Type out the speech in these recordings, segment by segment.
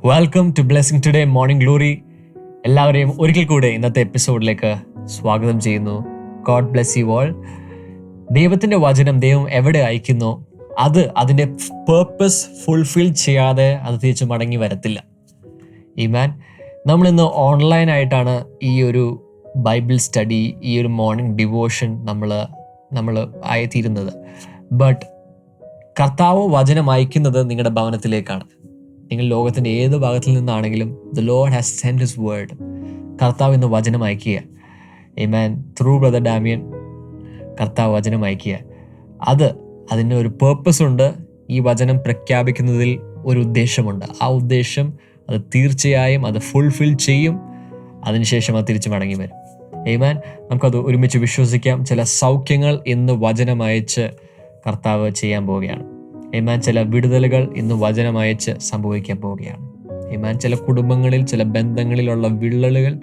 Welcome to blessing today morning glory. എല്ലാവരെയും ഒരിക്കൽ കൂടെ ഇന്നത്തെ എപ്പിസോഡിലേക്ക് സ്വാഗതം ചെയ്യുന്നു. God bless you all. ദൈവത്തിൻ്റെ വചനം ദൈവം എവിടെ അയക്കുന്നോ അത് അതിൻ്റെ പേർപ്പസ് ഫുൾഫിൽ ചെയ്യാതെ അത് തിരിച്ച് മടങ്ങി വരത്തില്ല. ഈമാൻ. നമ്മളിന്ന് ഓൺലൈനായിട്ടാണ് ഈ ഒരു ബൈബിൾ സ്റ്റഡി, ഈ ഒരു മോർണിംഗ് ഡിവോഷൻ നമ്മൾ ആയിത്തീരുന്നത്. ബട്ട് കർത്താവ് വചനം അയക്കുന്നത് നിങ്ങളുടെ ഭവനത്തിലേക്കാണ്. നിങ്ങൾ ലോകത്തിൻ്റെ ഏത് ഭാഗത്തിൽ നിന്നാണെങ്കിലും the Lord has send his word. കർത്താവ് ഇന്ന് വചനം അയക്കുക. ആമേൻ. ത്രൂ ബ്രദർ ഡാമിയൻ കർത്താവ് വചനം അയക്കുക. അതിന് ഒരു പേർപ്പസ് ഉണ്ട്. ഈ വചനം പ്രഖ്യാപിക്കുന്നതിൽ ഒരു ഉദ്ദേശമുണ്ട്. ആ ഉദ്ദേശം അത് തീർച്ചയായും അത് ഫുൾഫിൽ ചെയ്യും. അതിനുശേഷം അത് തിരിച്ചു മടങ്ങി വരും. ആമേൻ. നമുക്കത് ഒരുമിച്ച് വിശ്വസിക്കാം. ചില സൗഖ്യങ്ങൾ ഇന്ന് വചനം അയച്ച് കർത്താവ് ചെയ്യാൻ പോവുകയാണ്. ആമേൻ. ചില വിടുതലുകൾ ഇന്ന് വചനമയച്ച് സംഭവിക്കാൻ പോവുകയാണ്. ആമേൻ. ചില കുടുംബങ്ങളിൽ ചില ബന്ധങ്ങളിലുള്ള വിള്ളലുകൾ,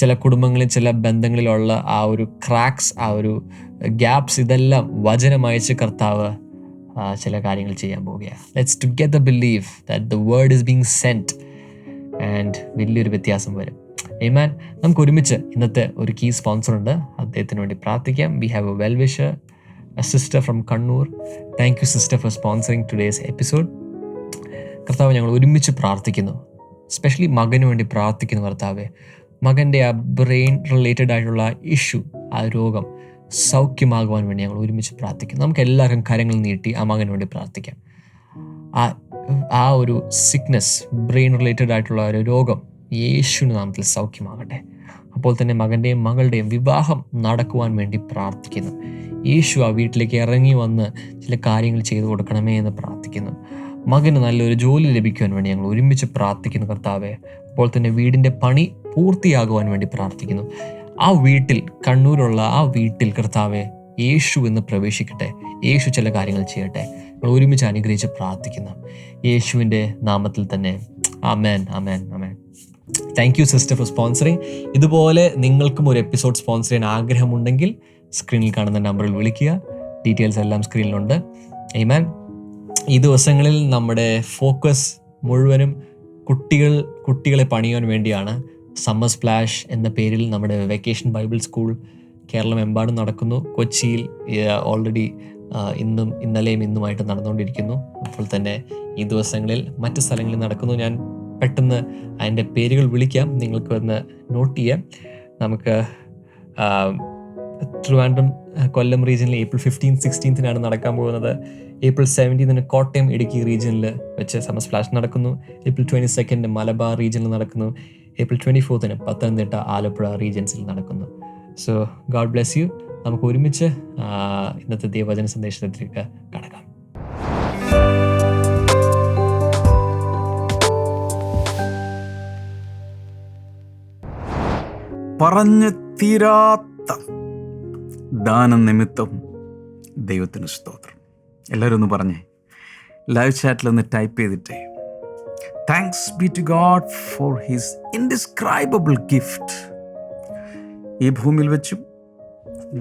ചില കുടുംബങ്ങളിൽ ചില ബന്ധങ്ങളിലുള്ള ആ ഒരു ക്രാക്സ്, ആ ഒരു ഗ്യാപ്സ്, ഇതെല്ലാം വചനമയച്ച് കർത്താവ് ചില കാര്യങ്ങൾ ചെയ്യാൻ പോവുകയാണ്. Let's together believe that the word is being sent and വലിയൊരു വ്യത്യാസം വരും. ആമേൻ. നമുക്ക് ഒരുമിച്ച് ഇന്നത്തെ ഒരു കീ സ്പോൺസർ ഉണ്ട്, അദ്ദേഹത്തിന് വേണ്ടി പ്രാർത്ഥിക്കാം. We have A well wisher, a sister from Kannur. Thank you sister for sponsoring today's episode. കർത്താവ്, ഞങ്ങൾ ഒരുമിച്ച് പ്രാർത്ഥിക്കുന്നു. സ്പെഷ്യലി മകന് വേണ്ടി പ്രാർത്ഥിക്കുന്നു. കർത്താവെ, മകൻ്റെ ആ ബ്രെയിൻ റിലേറ്റഡ് ആയിട്ടുള്ള ഇഷ്യൂ, ആ രോഗം സൗഖ്യമാകുവാൻ വേണ്ടി ഞങ്ങൾ ഒരുമിച്ച് പ്രാർത്ഥിക്കുന്നു. നമുക്ക് എല്ലാവർക്കും കരങ്ങൾ നീട്ടി ആ മകന് വേണ്ടി പ്രാർത്ഥിക്കാം. ആ ഒരു സിക്നെസ്, ബ്രെയിൻ റിലേറ്റഡ് ആയിട്ടുള്ള ഒരു രോഗം യേശുവിൻ്റെ നാമത്തിൽ സൗഖ്യമാകട്ടെ. അപ്പോൾ തന്നെ മകൻ്റെയും മകളുടെയും വിവാഹം നടക്കുവാൻ വേണ്ടി പ്രാർത്ഥിക്കുന്നു. യേശു ആ വീട്ടിലേക്ക് ഇറങ്ങി വന്ന് ചില കാര്യങ്ങൾ ചെയ്തു കൊടുക്കണമേ എന്ന് പ്രാർത്ഥിക്കുന്നു. മകന് നല്ലൊരു ജോലി ലഭിക്കുവാൻ വേണ്ടി ഞങ്ങൾ ഒരുമിച്ച് പ്രാർത്ഥിക്കുന്നു. കർത്താവെ, അപ്പോൾ തന്നെ വീടിൻ്റെ പണി പൂർത്തിയാകുവാൻ വേണ്ടി പ്രാർത്ഥിക്കുന്നു. ആ വീട്ടിൽ, കണ്ണൂരുള്ള ആ വീട്ടിൽ കർത്താവെ, യേശു എന്ന് പ്രവേശിക്കട്ടെ. യേശു ചില കാര്യങ്ങൾ ചെയ്യട്ടെ. ഞങ്ങൾ ഒരുമിച്ച് അനുഗ്രഹിച്ച് പ്രാർത്ഥിക്കുന്നു യേശുവിൻ്റെ നാമത്തിൽ തന്നെ. ആമേൻ, ആമേൻ, ആമേൻ. Thank you sister for sponsoring. ഇതുപോലെ നിങ്ങൾക്കും ഒരു എപ്പിസോഡ് സ്പോൺസർ ചെയ്യാൻ ആഗ്രഹമുണ്ടെങ്കിൽ സ്ക്രീനിൽ കാണുന്ന നമ്പറിൽ വിളിക്കുക. ഡീറ്റെയിൽസ് എല്ലാം സ്ക്രീനിലുണ്ട്. ആമേൻ. ഈ ദിവസങ്ങളിൽ നമ്മുടെ ഫോക്കസ് മുഴുവനും കുട്ടികളെ പണിയാൻ വേണ്ടിയാണ്. സമ്മർ സ്പ്ലാഷ് എന്ന പേരിൽ നമ്മുടെ വെക്കേഷൻ ബൈബിൾ സ്കൂൾ കേരളമെമ്പാടും നടക്കുന്നു. കൊച്ചിയിൽ ഓൾറെഡി ഇന്നലെയും ഇന്നുമായിട്ട് നടന്നുകൊണ്ടിരിക്കുന്നു. അപ്പോൾ തന്നെ ഈ ദിവസങ്ങളിൽ മറ്റ് സ്ഥലങ്ങളിൽ നടക്കുന്നു. ഞാൻ പെട്ടെന്ന് അതിൻ്റെ പേരുകൾ വിളിക്കാം, നിങ്ങൾക്ക് ഒന്ന് നോട്ട് ചെയ്യാം. നമുക്ക് ട്രിവാൻഡ്രം, കൊല്ലം റീജിയനിൽ April 15th, 16th നടക്കാൻ പോകുന്നത്. April 17th കോട്ടയം, ഇടുക്കി റീജിയനിൽ വെച്ച് സമ്മർ സ്പ്ലാഷ് നടക്കുന്നു. April 22nd മലബാർ റീജിയനിൽ നടക്കുന്നു. April 24th പത്തനംതിട്ട, ആലപ്പുഴ റീജിയൻസിൽ നടക്കുന്നു. So God bless U. നമുക്ക് ഒരുമിച്ച് ഇന്നത്തെ ദൈവവചന സന്ദേശത്തിലേക്ക് കടക്കാം. പറഞ്ഞു തീരാത്ത ദാനം നിമിത്തം ദൈവത്തിന് സ്തോത്രം. എല്ലാവരും ഒന്ന് പറഞ്ഞേ, ലൈവ് ചാറ്റിലൊന്ന് ടൈപ്പ് ചെയ്തിട്ടേ. Thanks be to God for his indescribable gift. ഈ ഭൂമിയിൽ വെച്ചും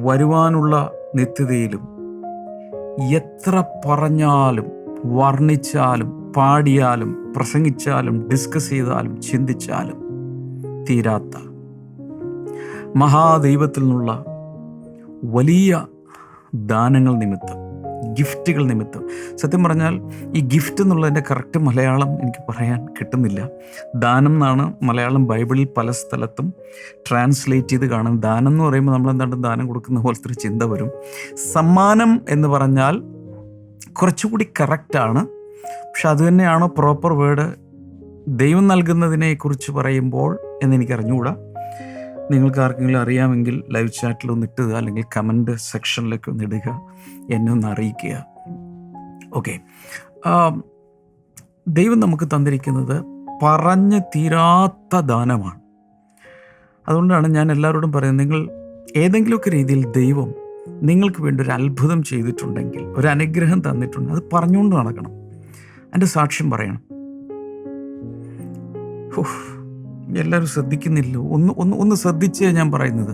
വരുവാനുള്ള നിത്യതയിലും എത്ര പറഞ്ഞാലും വർണ്ണിച്ചാലും പാടിയാലും പ്രസംഗിച്ചാലും ഡിസ്കസ് ചെയ്താലും ചിന്തിച്ചാലും തീരാത്ത മഹാദൈവത്തിൽ നിന്നുള്ള വലിയ ദാനങ്ങൾ നിമിത്തം, ഗിഫ്റ്റുകൾ നിമിത്തം. സത്യം പറഞ്ഞാൽ ഈ ഗിഫ്റ്റ് എന്നുള്ളതിൻ്റെ കറക്റ്റ് മലയാളം എനിക്ക് പറയാൻ കിട്ടുന്നില്ല. ദാനം എന്നാണ് മലയാളം ബൈബിളിൽ പല സ്ഥലത്തും ട്രാൻസ്ലേറ്റ് ചെയ്ത് കാണും. ദാനം എന്ന് പറയുമ്പോൾ നമ്മളെന്താണ് ദാനം കൊടുക്കുന്ന പോലത്തെ ഒരു ചിന്ത വരും. സമ്മാനം എന്ന് പറഞ്ഞാൽ കുറച്ചുകൂടി കറക്റ്റാണ്. പക്ഷെ അതുതന്നെയാണോ പ്രോപ്പർ വേർഡ് ദൈവം നൽകുന്നതിനെക്കുറിച്ച് പറയുമ്പോൾ എന്നെനിക്കറിഞ്ഞുകൂടാ. നിങ്ങൾക്ക് ആർക്കെങ്കിലും അറിയാമെങ്കിൽ ലൈവ് ചാറ്റിൽ ഒന്ന് ഇട്ടുക, അല്ലെങ്കിൽ കമൻറ്റ് സെക്ഷനിലേക്ക് ഒന്ന് ഇടുക, എന്നെ ഒന്ന് അറിയിക്കുക. ഓക്കെ. ദൈവം നമുക്ക് തന്നിരിക്കുന്നത് പറഞ്ഞു തീരാത്ത ദാനമാണ്. അതുകൊണ്ടാണ് ഞാൻ എല്ലാവരോടും പറയുന്നത്, നിങ്ങൾ ഏതെങ്കിലുമൊക്കെ രീതിയിൽ ദൈവം നിങ്ങൾക്ക് വേണ്ടി ഒരു അത്ഭുതം ചെയ്തിട്ടുണ്ടെങ്കിൽ, ഒരു അനുഗ്രഹം തന്നിട്ടുണ്ടെങ്കിൽ, അത് പറഞ്ഞുകൊണ്ട് നടക്കണം. അതിൻ്റെ സാക്ഷ്യം പറയണം. എല്ലാവരും ശ്രദ്ധിക്കുന്നില്ല. ഒന്ന് ശ്രദ്ധിച്ചേ ഞാൻ പറയുന്നത്.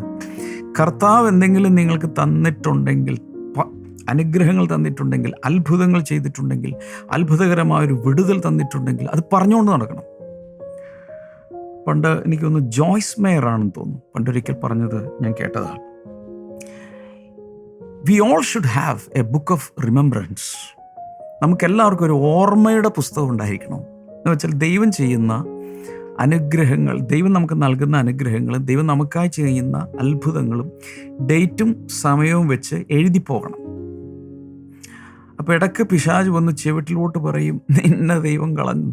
കർത്താവ് എന്തെങ്കിലും നിങ്ങൾക്ക് തന്നിട്ടുണ്ടെങ്കിൽ അനുഗ്രഹങ്ങൾ തന്നിട്ടുണ്ടെങ്കിൽ, അത്ഭുതങ്ങൾ ചെയ്തിട്ടുണ്ടെങ്കിൽ, അത്ഭുതകരമായൊരു വിടുതൽ തന്നിട്ടുണ്ടെങ്കിൽ അത് പറഞ്ഞുകൊണ്ട് നടക്കണം. പണ്ട് എനിക്കൊന്ന് ജോയ്സ് മേയർ ആണെന്ന് തോന്നുന്നു പണ്ടൊരിക്കൽ പറഞ്ഞത് ഞാൻ കേട്ടതാണ്. We all should have A book of remembrance. നമുക്കെല്ലാവർക്കും ഒരു ഓർമ്മയുടെ പുസ്തകം ഉണ്ടായിരിക്കണം. എന്ന് വെച്ചാൽ ദൈവം ചെയ്യുന്ന അനുഗ്രഹങ്ങൾ, ദൈവം നമുക്ക് നൽകുന്ന അനുഗ്രഹങ്ങളും ദൈവം നമുക്കായി ചെയ്യുന്ന അത്ഭുതങ്ങളും ഡേറ്റും സമയവും വെച്ച് എഴുതി പോകണം. അപ്പോൾ ഇടയ്ക്ക് പിശാച് വന്ന് ചെവിട്ടിലോട്ട് പറയും, നിന്നെ ദൈവം കളഞ്ഞു.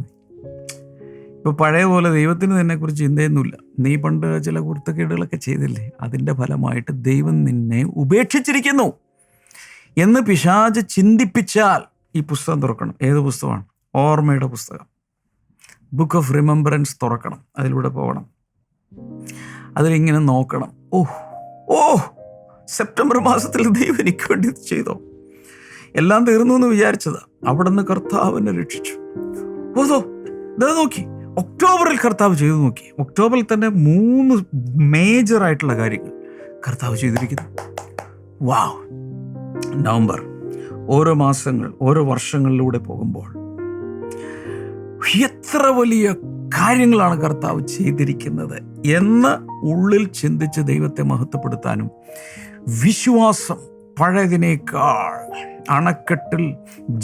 ഇപ്പോൾ പഴയ പോലെ ദൈവത്തിന് നിന്നെക്കുറിച്ച് ചിന്തയൊന്നുമില്ല. നീ പണ്ട് ചില കുരുത്തക്കേടുകളൊക്കെ ചെയ്തില്ലേ, അതിൻ്റെ ഫലമായിട്ട് ദൈവം നിന്നെ ഉപേക്ഷിച്ചിരിക്കുന്നു എന്ന് പിശാച് ചിന്തിപ്പിച്ചാൽ ഈ പുസ്തകം തുറക്കണം. ഏത് പുസ്തകമാണ്? ഓർമ്മയുടെ പുസ്തകം, ബുക്ക് ഓഫ് റിമെമ്പറൻസ് തുറക്കണം. അതിലൂടെ പോകണം. അതിലിങ്ങനെ നോക്കണം. സെപ്റ്റംബർ മാസത്തിൽ ദൈവം എനിക്ക് വേണ്ടി ചെയ്തോ, എല്ലാം തീർന്നു എന്ന് വിചാരിച്ചതാ, അവിടെ നിന്ന് കർത്താവിനെ രക്ഷിച്ചു. നോക്കി, ഒക്ടോബറിൽ കർത്താവ് ചെയ്തു നോക്കി. ഒക്ടോബറിൽ തന്നെ 3 മേജറായിട്ടുള്ള കാര്യങ്ങൾ കർത്താവ് ചെയ്തിരിക്കുന്നു. വാവ്! നവംബർ, ഓരോ മാസങ്ങൾ, ഓരോ വർഷങ്ങളിലൂടെ പോകുമ്പോൾ എത്ര വലിയ കാര്യങ്ങളാണ് കർത്താവ് ചെയ്തിരിക്കുന്നത് എന്ന് ഉള്ളിൽ ചിന്തിച്ച് ദൈവത്തെ മഹത്വപ്പെടുത്താനും, വിശ്വാസം പഴയതിനേക്കാൾ അണക്കെട്ടിൽ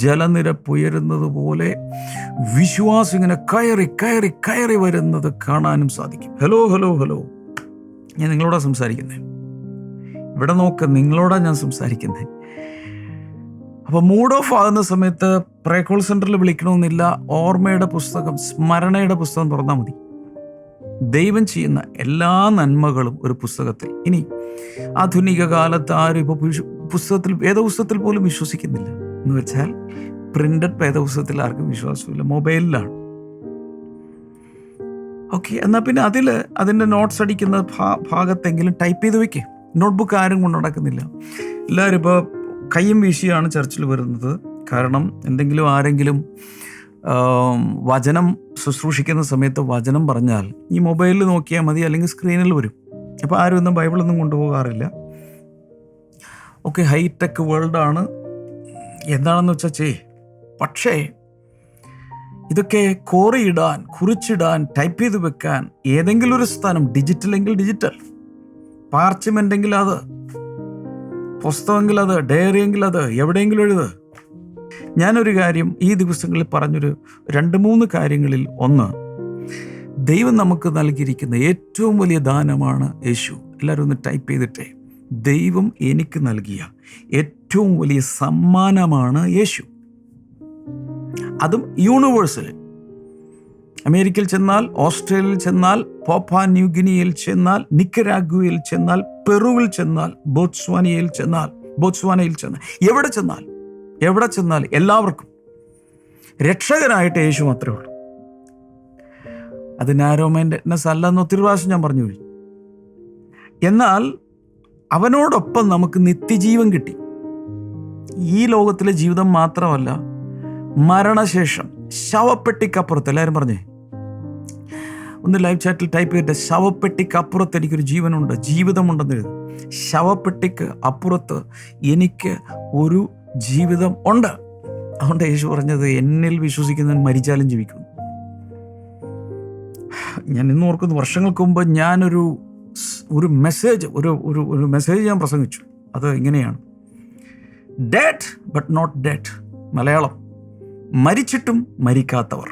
ജലനിരപ്പ് ഉയരുന്നത് പോലെ വിശ്വാസം ഇങ്ങനെ കയറി കയറി കയറി വരുന്നത് കാണാനും സാധിക്കും. ഹലോ ഹലോ ഹലോ, ഞാൻ നിങ്ങളോടാ സംസാരിക്കുന്നത്. ഇവിടെ നോക്ക്, നിങ്ങളോടാ ഞാൻ സംസാരിക്കുന്നത്. അപ്പോൾ മൂഡ് ഓഫ് ആകുന്ന സമയത്ത് പ്രേ കോൾ സെൻറ്ററിൽ വിളിക്കണമെന്നില്ല. ഓർമ്മയുടെ പുസ്തകം, സ്മരണയുടെ പുസ്തകം തുറന്നാൽ മതി. ദൈവം ചെയ്യുന്ന എല്ലാ നന്മകളും ഒരു പുസ്തകത്തിൽ. ഇനി ആധുനിക കാലത്ത് ആരും ഇപ്പോൾ പുസ്തകത്തിൽ, വേദപുസ്തകത്തിൽ പോലും വിശ്വസിക്കുന്നില്ല. എന്ന് വെച്ചാൽ പ്രിന്റഡ് വേദപുസ്തകത്തിൽ ആർക്കും വിശ്വാസമില്ല, മൊബൈലിലാണ്. ഓക്കെ, എന്നാൽ പിന്നെ അതിൻ്റെ നോട്ട്സ് അടിക്കുന്ന ഭാഗത്തെങ്കിലും ടൈപ്പ് ചെയ്ത് വെക്കുക. നോട്ട്ബുക്ക് ആരും കൊണ്ട് നടക്കുന്നില്ല. എല്ലാവരും ഇപ്പോൾ കയ്യും വീശിയാണ് ചർച്ചിൽ വരുന്നത്. കാരണം എന്തെങ്കിലും ആരെങ്കിലും വചനം ശുശ്രൂഷിക്കുന്ന സമയത്ത് വചനം പറഞ്ഞാൽ ഈ മൊബൈലിൽ നോക്കിയാൽ മതി, അല്ലെങ്കിൽ സ്ക്രീനിൽ വരും. അപ്പോൾ ആരും ഒന്നും ബൈബിളൊന്നും കൊണ്ടുപോകാറില്ല. ഓക്കെ, ഹൈടെക് വേൾഡാണ്, എന്താണെന്ന് വെച്ചാൽ പക്ഷേ ഇതൊക്കെ കോറിയിടാൻ, കുറിച്ചിടാൻ, ടൈപ്പ് ചെയ്ത് വെക്കാൻ ഏതെങ്കിലും ഒരു സ്ഥാനം, ഡിജിറ്റലെങ്കിൽ ഡിജിറ്റൽ, പാർച്ച്മെൻ്റെങ്കിൽ അത്, പുസ്തകമെങ്കിൽ അത്, ഡയറി എങ്കിൽ അത്, എവിടെയെങ്കിലും എഴുത്. ഞാനൊരു കാര്യം ഈ ദിവസങ്ങളിൽ പറഞ്ഞൊരു 2-3 കാര്യങ്ങളിൽ ഒന്ന്, ദൈവം നമുക്ക് നൽകിയിരിക്കുന്ന ഏറ്റവും വലിയ ദാനമാണ് യേശു. എല്ലാവരും ഒന്ന് ടൈപ്പ് ചെയ്തിട്ടേ, ദൈവം എനിക്ക് നൽകിയ ഏറ്റവും വലിയ സമ്മാനമാണ് യേശു. അതും യൂണിവേഴ്സൽ. അമേരിക്കയിൽ ചെന്നാൽ, ഓസ്ട്രേലിയയിൽ ചെന്നാൽ, പാപ്പുവ ന്യൂഗിനിയയിൽ ചെന്നാൽ, നിക്കരാഗ്വയിൽ ചെന്നാൽ, പെറുവിൽ ചെന്നാൽ, ബോട്സ്വാനയിൽ ചെന്നാൽ, എവിടെ ചെന്നാൽ എല്ലാവർക്കും രക്ഷകനായിട്ട് യേശു മാത്രമേ ഉള്ളൂ. അത് നാരോ മൈൻഡഡ്നെസ് അല്ലെന്ന് ഒത്തിരി പ്രാവശ്യം ഞാൻ പറഞ്ഞു കഴിഞ്ഞു. എന്നാൽ അവനോടൊപ്പം നമുക്ക് നിത്യജീവൻ കിട്ടി. ഈ ലോകത്തിലെ ജീവിതം മാത്രമല്ല, മരണശേഷം ശവപ്പെട്ടിക്കപ്പുറത്ത്, എല്ലാവരും പറഞ്ഞേ, ഒന്ന് ലൈവ് ചാറ്റിൽ ടൈപ്പ് ചെയ്തിട്ട്, ശവപ്പെട്ടിക്കപ്പുറത്ത് എനിക്കൊരു ജീവനുണ്ട്, ജീവിതമുണ്ടെന്ന് എഴുതും. ശവപ്പെട്ടിക്ക് അപ്പുറത്ത് എനിക്ക് ഒരു ജീവിതം ഉണ്ട്. അതുകൊണ്ട് യേശു പറഞ്ഞത്, എന്നിൽ വിശ്വസിക്കുന്നവൻ മരിച്ചാലും ജീവിക്കും. ഞാൻ ഇന്ന് ഓർക്കുന്നു, വർഷങ്ങൾക്ക് മുമ്പ് ഞാനൊരു മെസ്സേജ് ഒരു മെസ്സേജ് ഞാൻ പ്രസംഗിച്ചു. അത് ഇങ്ങനെയാണ്: dead but not dead. Malayalam, മരിച്ചിട്ടും മരിക്കാത്തവർ.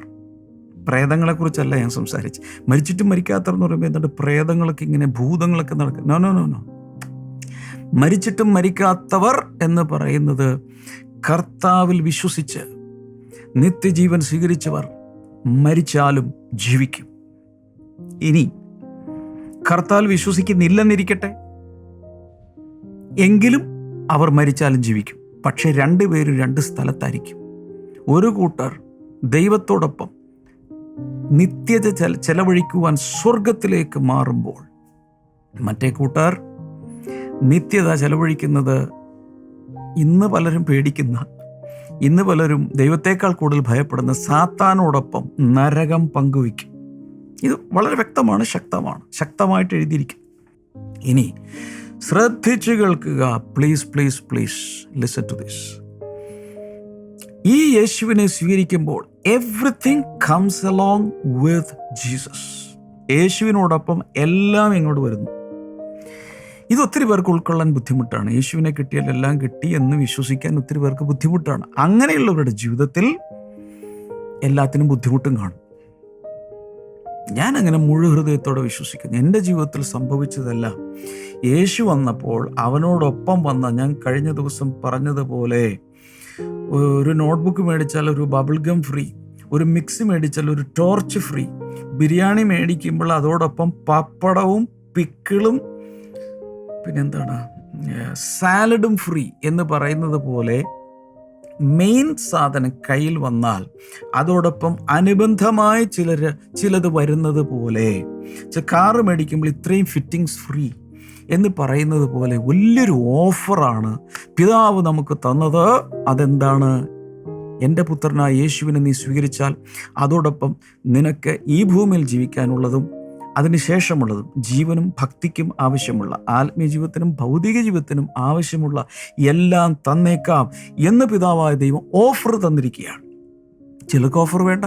പ്രേതങ്ങളെക്കുറിച്ചല്ല ഞാൻ സംസാരിച്ച്. മരിച്ചിട്ടും മരിക്കാത്തവർ എന്ന് പറയുമ്പോൾ എന്താണ്? പ്രേതങ്ങളൊക്കെ ഇങ്ങനെ, ഭൂതങ്ങളൊക്കെ നടക്കും. No no no no. മരിച്ചിട്ടും മരിക്കാത്തവർ എന്ന് പറയുന്നത് കർത്താവിൽ വിശ്വസിച്ച് നിത്യജീവൻ സ്വീകരിച്ചവർ മരിച്ചാലും ജീവിക്കും. ഇനി കർത്താവിൽ വിശ്വസിക്കുന്നില്ലെന്നിരിക്കട്ടെ, എങ്കിലും അവർ മരിച്ചാലും ജീവിക്കും. പക്ഷെ 2 പേരും 2 സ്ഥലത്തായിരിക്കും. ഒരു കൂട്ടർ ദൈവത്തോടൊപ്പം നിത്യത ചെലവഴിക്കുവാൻ സ്വർഗത്തിലേക്ക് മാറുമ്പോൾ, മറ്റേ കൂട്ടർ നിത്യത ചെലവഴിക്കുന്നത് ഇന്ന് പലരും പേടിക്കുന്ന, ഇന്ന് പലരും ദൈവത്തേക്കാൾ കൂടുതൽ ഭയപ്പെടുന്ന സാത്താനോടൊപ്പം നരകം പങ്കുവയ്ക്കും. ഇത് വളരെ വ്യക്തമാണ്, ശക്തമായിട്ട് എഴുതിയിരിക്കും. ഇനി ശ്രദ്ധിച്ചു കേൾക്കുക. Please please please listen to this. ഈ യേശുവിനെ സ്വീകരിക്കുമ്പോൾ everything comes along with Jesus. യേശുവിനോടൊപ്പം എല്ലാം ഇങ്ങോട്ട് വരുന്നു. ഇത് ഒത്തിരി പേർക്ക് ഉൾക്കൊള്ളാൻ ബുദ്ധിമുട്ടാണ്. യേശുവിനെ കിട്ടിയാൽ എല്ലാം കിട്ടി എന്ന് വിശ്വസിക്കാൻ ഒത്തിരി പേർക്ക് ബുദ്ധിമുട്ടാണ്. അങ്ങനെയുള്ളവരുടെ ജീവിതത്തിൽ എല്ലാത്തിനും ബുദ്ധിമുട്ടും കാണും. ഞാൻ അങ്ങനെ മുഴു ഹൃദയത്തോടെ വിശ്വസിക്കുന്നു. എൻ്റെ ജീവിതത്തിൽ സംഭവിച്ചതെല്ലാം യേശു വന്നപ്പോൾ അവനോടൊപ്പം വന്ന, ഞാൻ കഴിഞ്ഞ ദിവസം പറഞ്ഞതുപോലെ, ഒരു നോട്ട്ബുക്ക് മേടിച്ചാൽ ഒരു ബബിൾ ഗം ഫ്രീ, ഒരു മിക്സി മേടിച്ചാൽ ഒരു ടോർച്ച് ഫ്രീ, ബിരിയാണി മേടിക്കുമ്പോൾ അതോടൊപ്പം പപ്പടവും പിക്കിളും പിന്നെന്താണ് സാലഡും ഫ്രീ എന്ന് പറയുന്നത് പോലെ മെയിൻ സാധനം കയ്യിൽ വന്നാൽ അതോടൊപ്പം അനുബന്ധമായി ചിലത് വരുന്നത് പോലെ, കാറ് മേടിക്കുമ്പോൾ ഇത്രയും ഫിറ്റിങ്സ് ഫ്രീ എന്ന് പറയുന്നത് പോലെ വലിയൊരു ഓഫറാണ് പിതാവ് നമുക്ക് തന്നത്. അതെന്താണ്? എൻ്റെ പുത്രനായ യേശുവിനെ നീ സ്വീകരിച്ചാൽ അതോടൊപ്പം നിനക്ക് ഈ ഭൂമിയിൽ ജീവിക്കാനുള്ളതും അതിനുശേഷമുള്ളതും ജീവനും ഭക്തിക്കും ആവശ്യമുള്ള, ആത്മീയ ജീവിതത്തിനും ഭൗതിക ജീവിതത്തിനും ആവശ്യമുള്ള എല്ലാം തന്നേക്കാം എന്ന് പിതാവായ ദൈവം ഓഫർ തന്നിരിക്കുകയാണ്. ചിലർക്ക് ഓഫർ വേണ്ട,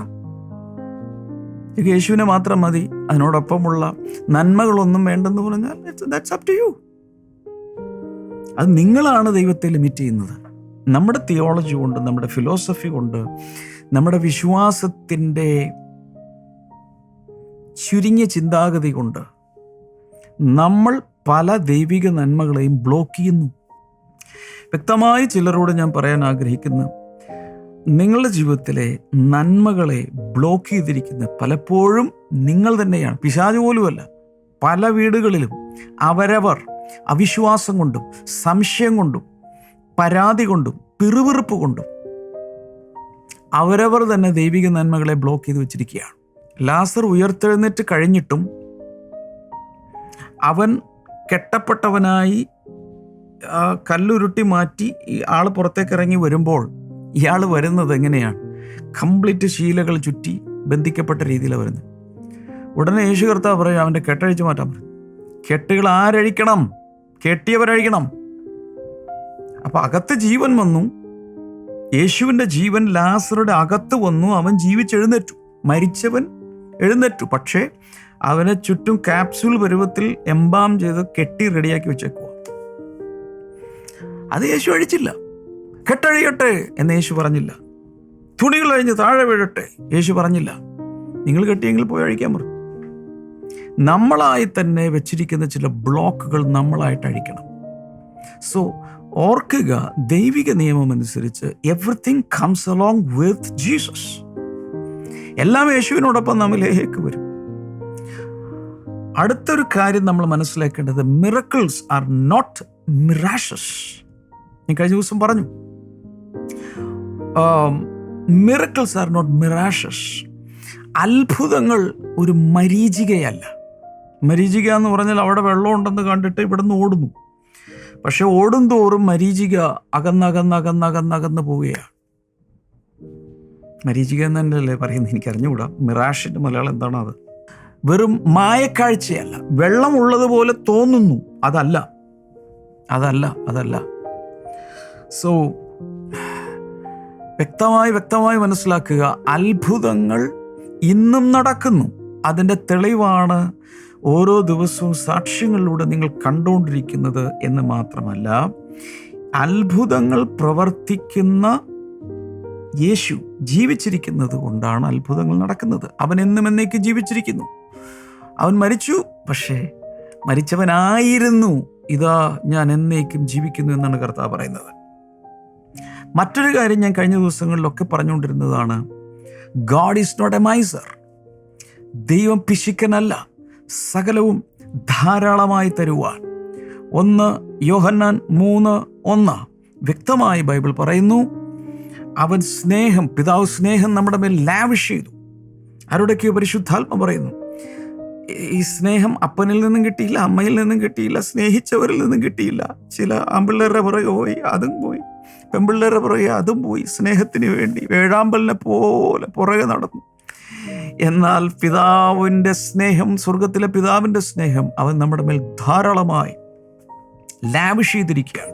യേശുവിനെ മാത്രം മതി, അതിനോടൊപ്പമുള്ള നന്മകളൊന്നും വേണ്ടെന്ന് പറഞ്ഞാൽ ദാറ്റ്സ് അപ് ടു യു. അത് നിങ്ങളാണ് ദൈവത്തെ ലിമിറ്റ് ചെയ്യുന്നത്. നമ്മുടെ തിയോളജി കൊണ്ട്, നമ്മുടെ ഫിലോസഫി കൊണ്ട്, നമ്മുടെ വിശ്വാസത്തിൻ്റെ ചുരുങ്ങിയ ചിന്താഗതി കൊണ്ട് നമ്മൾ പല ദൈവിക നന്മകളെയും ബ്ലോക്ക് ചെയ്യുന്നു. വ്യക്തമായി ചിലരോട് ഞാൻ പറയാൻ ആഗ്രഹിക്കുന്നു, നിങ്ങളുടെ ജീവിതത്തിലെ നന്മകളെ ബ്ലോക്ക് ചെയ്തിരിക്കുന്ന പലപ്പോഴും നിങ്ങൾ തന്നെയാണ്, പിശാച് പോലുമല്ല. പല വീടുകളിലും അവരവർ അവിശ്വാസം കൊണ്ടും സംശയം കൊണ്ടും പരാതി കൊണ്ടും പിറുപിറുപ്പ് കൊണ്ടും അവരവർ തന്നെ ദൈവിക നന്മകളെ ബ്ലോക്ക് ചെയ്ത് വെച്ചിരിക്കുകയാണ്. ലാസർ ഉയർത്തെഴുന്നേറ്റ് കഴിഞ്ഞിട്ടും അവൻ കെട്ടപ്പെട്ടവനായി കല്ലുരുട്ടി മാറ്റി ഈ ആൾ പുറത്തേക്ക് ഇറങ്ങി വരുമ്പോൾ ഇയാൾ വരുന്നത് എങ്ങനെയാണ്? കംപ്ലീറ്റ് ശീലകൾ ചുറ്റി ബന്ധിക്കപ്പെട്ട രീതിയിലാണ് വരുന്നത്. ഉടനെ യേശു കർത്താവ് പറയും, അവൻ്റെ കെട്ടഴിച്ച് മാറ്റാൻ പറയും. കെട്ടുകൾ ആരഴിക്കണം? കെട്ടിയവരഴിക്കണം. അപ്പം അകത്ത് ജീവൻ വന്നു. യേശുവിൻ്റെ ജീവൻ ലാസറുടെ അകത്ത് വന്നു. അവൻ ജീവിച്ചെഴുന്നേറ്റു. മരിച്ചവൻ എഴുന്നേറ്റു. പക്ഷേ അവനെ ചുറ്റും ക്യാപ്സ്യൂൾ പരുവത്തിൽ എംബാം ചെയ്ത് കെട്ടി റെഡിയാക്കി വെച്ചേക്കുക. അത് യേശു അഴിച്ചില്ല. കെട്ടഴിയട്ടെ എന്ന് യേശു പറഞ്ഞില്ല. തുണികൾ അഴിഞ്ഞ് താഴെ വീഴട്ടെ യേശു പറഞ്ഞില്ല. നിങ്ങൾ കെട്ടിയെങ്കിൽ പോയി അഴിക്കാൻ പറഞ്ഞു. നമ്മളായി തന്നെ വെച്ചിരിക്കുന്ന ചില ബ്ലോക്കുകൾ നമ്മളായിട്ട് അഴിക്കണം. സോ ഓർക്കുക, ദൈവിക നിയമം അനുസരിച്ച് everything comes along with Jesus. എല്ലാം യേശുവിനോടൊപ്പം നമ്മിലേക്ക് വരും. അടുത്തൊരു കാര്യം നമ്മൾ മനസ്സിലാക്കേണ്ടത്, മിറക്കിൾസ് ആർ നോട്ട് മിറാഷസ്. ഞാൻ കഴിഞ്ഞ ദിവസം പറഞ്ഞു, മിറക്കിൾസ് ആർ നോട്ട് മിറാഷസ്. അത്ഭുതങ്ങൾ ഒരു മരീചികയല്ല. മരീചിക എന്ന് പറഞ്ഞാൽ അവിടെ വെള്ളമുണ്ടെന്ന് കണ്ടിട്ട് ഇവിടെ നിന്ന് ഓടുന്നു. പക്ഷെ ഓടുന്തോറും മരീചിക അകന്നകന്നകന്നകന്നകന്ന് പോവുകയാണ്. മരീചിക എന്ന് തന്നെയല്ലേ പറയുന്നത്? എനിക്കറിഞ്ഞുകൂടാ മിറാഷിൻ്റെ മലയാളം എന്താണ്. അത് വെറും മായക്കാഴ്ചയല്ല. വെള്ളമുള്ളതുപോലെ തോന്നുന്നു, അതല്ല. സോ വ്യക്തമായി മനസ്സിലാക്കുക, അത്ഭുതങ്ങൾ ഇന്നും നടക്കുന്നു. അതിൻ്റെ തെളിവാണ് ഓരോ ദിവസവും സാക്ഷ്യങ്ങളിലൂടെ നിങ്ങൾ കണ്ടുകൊണ്ടിരിക്കുന്നത് എന്ന് മാത്രമല്ല, അത്ഭുതങ്ങൾ പ്രവർത്തിക്കുന്ന യേശു ജീവിച്ചിരിക്കുന്നത് കൊണ്ടാണ് അത്ഭുതങ്ങൾ നടക്കുന്നത്. അവൻ എന്നും എന്നേക്കും ജീവിച്ചിരിക്കുന്നു. അവൻ മരിച്ചു, പക്ഷേ മരിച്ചവനായിരുന്നു. ഇതാ ഞാൻ എന്നേക്കും ജീവിക്കുന്നു എന്നാണ് കർത്താവ് പറയുന്നത്. മറ്റൊരു കാര്യം ഞാൻ കഴിഞ്ഞ ദിവസങ്ങളിലൊക്കെ പറഞ്ഞുകൊണ്ടിരുന്നതാണ്, God is not a miser. ദൈവം പിശുക്കനല്ല, സകലവും ധാരാളമായി തരുവാൻ. 1 യോഹന്നാൻ 3:1 വ്യക്തമായി ബൈബിൾ പറയുന്നു, അവൻ സ്നേഹം, പിതാവ് സ്നേഹം നമ്മുടെ മേൽ ലാവിഷ് ചെയ്തു. ആരുടെയൊക്കെയോ പരിശുദ്ധാത്മ പറയുന്നു, ഈ സ്നേഹം അപ്പനിൽ നിന്നും കിട്ടിയില്ല, അമ്മയിൽ നിന്നും കിട്ടിയില്ല, സ്നേഹിച്ചവരിൽ നിന്നും കിട്ടിയില്ല. ചില ആമ്പിള്ളേരുടെ പുറകെ പോയി, അതും പോയി. പെമ്പിള്ളേരുടെ പുറകെ അതും പോയി. സ്നേഹത്തിന് വേണ്ടി വേഴാമ്പലിനെ പോലെ പുറകെ നടന്നു. എന്നാൽ പിതാവിൻ്റെ സ്നേഹം, സ്വർഗത്തിലെ പിതാവിൻ്റെ സ്നേഹം അവൻ നമ്മുടെ മേൽ ധാരാളമായി ലാവിഷ് ചെയ്തിരിക്കുകയാണ്.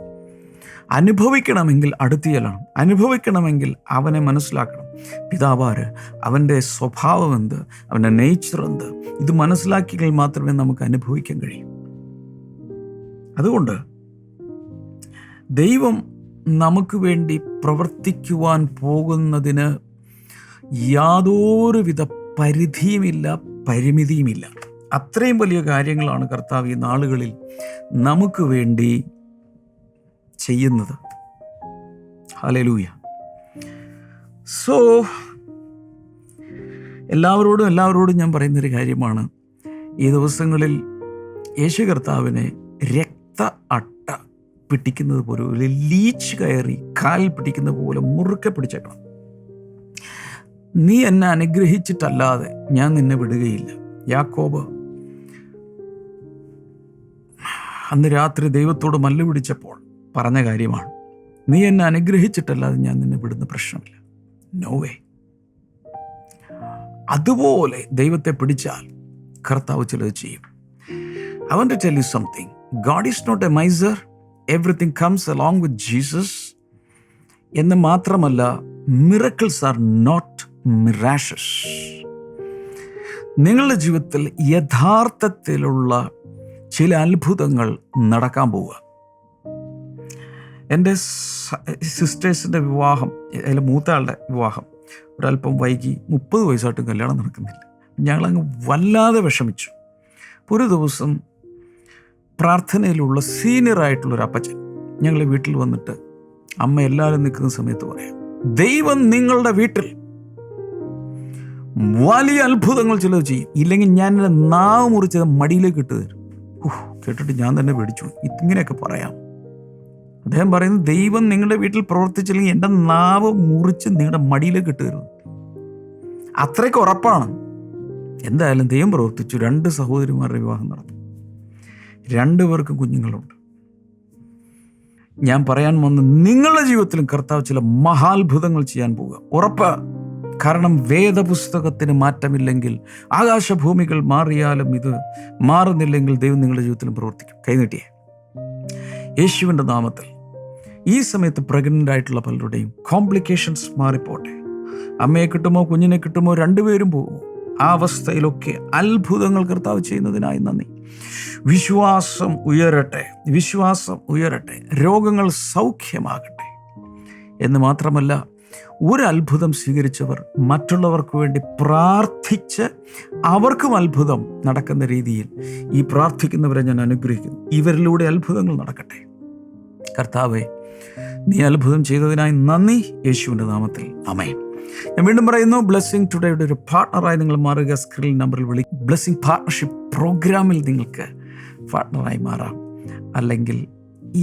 അനുഭവിക്കണമെങ്കിൽ അടുത്ത് ചെല്ലണം, അനുഭവിക്കണമെങ്കിൽ അവനെ മനസ്സിലാക്കണം. പിതാവാര്, അവൻ്റെ സ്വഭാവം എന്ത്, അവൻ്റെ നേച്ചർ എന്ത്, ഇത് മനസ്സിലാക്കിയാൽ മാത്രമേ നമുക്ക് അനുഭവിക്കാൻ കഴിയൂ. അതുകൊണ്ട് ദൈവം നമുക്ക് വേണ്ടി പ്രവർത്തിക്കുവാൻ പോകുന്നതിന് യാതൊരുവിധ പരിധിയുമില്ല, പരിമിതിയുമില്ല. അത്രയും വലിയ കാര്യങ്ങളാണ് കർത്താവ് ഈ നാളുകളിൽ നമുക്ക് വേണ്ടി ചെയ്യുന്നത്. ഹല്ലേലൂയ. സോ എല്ലാവരോടും ഞാൻ പറയുന്നൊരു കാര്യമാണ്, ഈ ദിവസങ്ങളിൽ യേശു കർത്താവിനെ രക്ത അട്ട പിടിക്കുന്നത് പോലെ, ഒരു ലീച്ച് കയറി കാൽ പിടിക്കുന്ന പോലെ മുറുക്കെ പിടിച്ചേക്കണം. നീ എന്നെ അനുഗ്രഹിച്ചിട്ടല്ലാതെ ഞാൻ നിന്നെ വിടുകയില്ല. യാക്കോബ് അന്ന് രാത്രി ദൈവത്തോട് മല്ല് പിടിച്ചപ്പോൾ പറഞ്ഞ കാര്യമാണ്. നീ എന്നെ അനുഗ്രഹിച്ചിട്ടല്ലാതെ ഞാൻ നിന്നെ വിടുന്ന പ്രശ്നമില്ല. No way. അതുപോലെ ദൈവത്തെ പിടിച്ചാൽ കർത്താവ് ചിലത് ചെയ്യും. I want to tell you something. God is not a miser. Everything comes along with Jesus. എന്ന് മാത്രമല്ല, miracles are not mirages. നിങ്ങളുടെ ജീവിതത്തിൽ യഥാർത്ഥത്തിലുള്ള ചില അത്ഭുതങ്ങൾ നടക്കാൻ പോവുക. എൻ്റെ സിസ്റ്റേഴ്സിൻ്റെ വിവാഹം, അതിൽ മൂത്തയാളുടെ വിവാഹം ഒരല്പം വൈകി. 30 വയസ്സായിട്ടും കല്യാണം നടക്കുന്നില്ല. ഞങ്ങളങ്ങ് വല്ലാതെ വിഷമിച്ചു. ഒരു ദിവസം പ്രാർത്ഥനയിലുള്ള സീനിയറായിട്ടുള്ളൊരു അപ്പച്ചൻ ഞങ്ങളെ വീട്ടിൽ വന്നിട്ട്, അമ്മ എല്ലാവരും നിൽക്കുന്ന സമയത്ത് പറയാം, ദൈവം നിങ്ങളുടെ വീട്ടിൽ വലിയ അത്ഭുതങ്ങൾ ചിലത് ചെയ്യും, ഇല്ലെങ്കിൽ ഞാൻ എൻ്റെ നാവ് മുറിച്ചത് മടിയിലേക്ക് ഇട്ട് തരും. കേട്ടിട്ട് ഞാൻ തന്നെ പേടിച്ചു. ഇങ്ങനെയൊക്കെ പറയാം. അദ്ദേഹം പറയുന്നത്, ദൈവം നിങ്ങളുടെ വീട്ടിൽ പ്രവർത്തിച്ചില്ലെങ്കിൽ എൻ്റെ നാവ് മുറിച്ച് നിങ്ങളുടെ മടിയിലേക്ക് ഇട്ട് തരും. അത്രയ്ക്ക് ഉറപ്പാണ്. എന്തായാലും ദൈവം പ്രവർത്തിച്ചു. 2 സഹോദരിമാരുടെ വിവാഹം നടന്നു. 2 പേർക്കും കുഞ്ഞുങ്ങളുണ്ട്. ഞാൻ പറയാൻ വന്ന്, നിങ്ങളുടെ ജീവിതത്തിലും കർത്താവ് ചില മഹാത്ഭുതങ്ങൾ ചെയ്യാൻ പോവുക, ഉറപ്പ്. കാരണം വേദപുസ്തകത്തിന് മാറ്റമില്ലെങ്കിൽ, ആകാശഭൂമികൾ മാറിയാലും ഇത് മാറുന്നില്ലെങ്കിൽ ദൈവം നിങ്ങളുടെ ജീവിതത്തിലും പ്രവർത്തിക്കും. കൈനീട്ടിയേ യേശുവിൻ്റെ നാമത്തിൽ. ഈ സമയത്ത് പ്രഗ്നൻ്റ് ആയിട്ടുള്ള പലരുടെയും കോംപ്ലിക്കേഷൻസ് മാറിപ്പോട്ടെ. അമ്മയെ കിട്ടുമോ, കുഞ്ഞിനെ കിട്ടുമോ, 2 പേരും പോകുമോ? ആ അവസ്ഥയിലൊക്കെ അത്ഭുതങ്ങൾ കർത്താവ് ചെയ്യുന്നതിനായി നന്ദി. വിശ്വാസം ഉയരട്ടെ, വിശ്വാസം ഉയരട്ടെ. രോഗങ്ങൾ സൗഖ്യമാകട്ടെ എന്ന് മാത്രമല്ല, ഒരു അത്ഭുതം സ്വീകരിച്ചവർ മറ്റുള്ളവർക്ക് വേണ്ടി പ്രാർത്ഥിച്ച് അവർക്കും അത്ഭുതം നടക്കുന്ന രീതിയിൽ ഈ പ്രാർത്ഥിക്കുന്നവരെ ഞാൻ അനുഗ്രഹിക്കുന്നു. ഇവരിലൂടെ അത്ഭുതങ്ങൾ നടക്കട്ടെ. കർത്താവേ, നീ അത്ഭുതം ചെയ്തതിനായി നന്ദി. യേശുവിൻ്റെ നാമത്തിൽ ആമേൻ. ഞാൻ വീണ്ടും പറയുന്നു, ബ്ലെസ്സിംഗ് ടുഡേയുടെ ഒരു പാർട്ണറായി നിങ്ങൾ മാറുക. സ്ക്രീൻ നമ്പറിൽ ബ്ലെസ്സിംഗ് പാർട്ണർഷിപ്പ് പ്രോഗ്രാമിൽ നിങ്ങൾക്ക് പാർട്ണറായി മാറാം. അല്ലെങ്കിൽ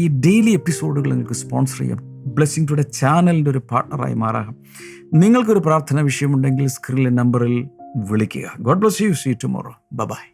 ഈ ഡെയിലി എപ്പിസോഡുകൾ നിങ്ങൾക്ക് സ്പോൺസർ ചെയ്യാം. ബ്ലെസ്സിംഗ് ടുഡേ ചാനലിൻ്റെ ഒരു പാർട്ണറായി മാറാം. നിങ്ങൾക്കൊരു പ്രാർത്ഥന വിഷയമുണ്ടെങ്കിൽ സ്ക്രീനിലെ നമ്പറിൽ വിളിക്കുക. God bless you. See you tomorrow. By.